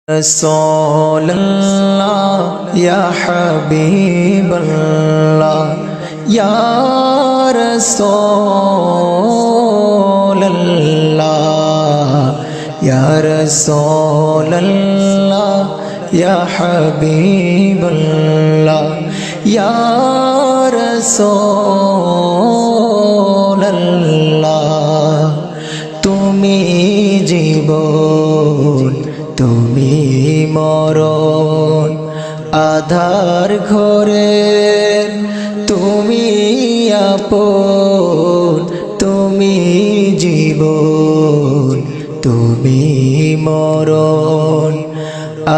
رسول الله يا حبيب الله يا رسول الله يا رسول الله يا حبيب الله يا رسول الله তুমি জীবন তুমি মরণ আধার ঘরে তুমি আপন তুমি জীবন তুমি মরণ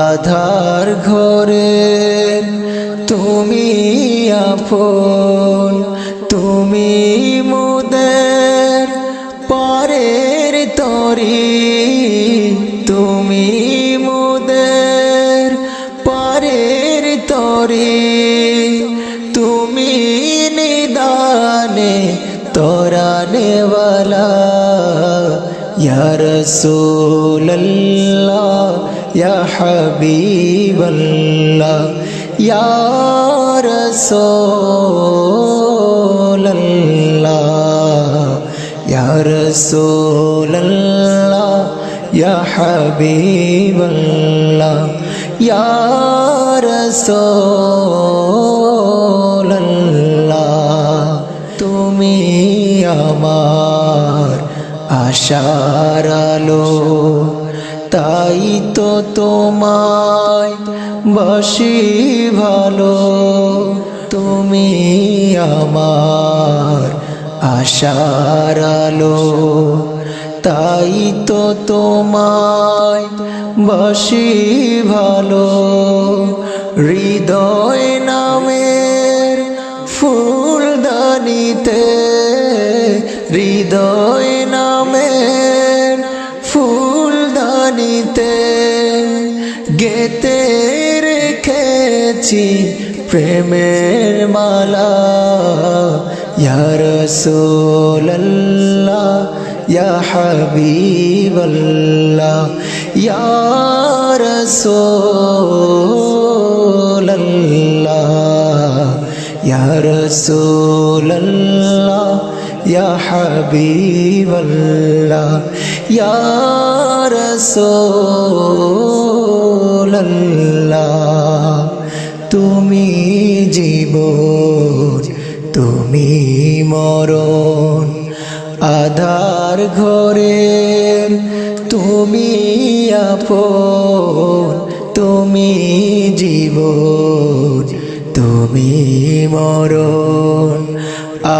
আধার ঘরে তুমি আপন তুমি মোদের পরের তরি তুমি মোদের পরের তরি তুমি নিদানে তোরানেওয়ালা ইয়া রাসূলুল্লাহ ইয়া হাবিবাল্লাহ ইয়া রাসূলুল্লাহ ইয়া রাসূলুল্লাহ ইয়া হাবিবাল্লাহ ইয়া রাসূলুল্লাহ তুমি আমার আশার আলো তাই তো তোমায় বাসি ভালো তুমি আমার আশার আলো তাই তো তোমায় বাসি ভালো হৃদয় নামের ফুলদানিতে হৃদয় নামের ফুলদানিতে গেতে রেখেছি প্রেমের মালা ইয়া রাসূলুল্লাহ ইয়া হাবিবাল্লাহ ইয়া রাসূলুল্লাহ ইয়া রাসূলুল্লাহ ইয়া হাবিবাল্লাহ ইয়া রাসূলুল্লাহ তুমি জীবন তুমি মরণ আধার ঘরে তুমি আপন তুমি জীবন তুমি মরণ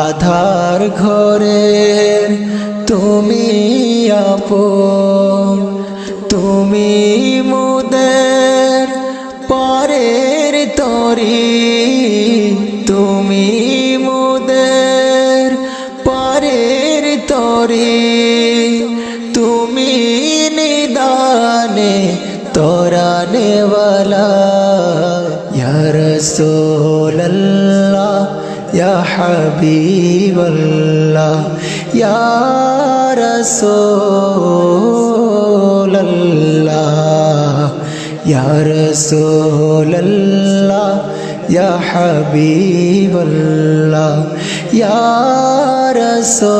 আধার ঘরে তুমি আপন তুমি মোদের পরের তরি তুমি মোদের পরের তরি তুমি নিদানে তোরানেওয়ালা ইয়া রাসূলুল্লাহ ইয়া হাবিবাল্লাহ ইয়া রাসূলুল্লাহ ইয়া রাসূলুল্লাহ ইয়া হাবিবাল্লাহ ইয়া রাসূলুল্লাহ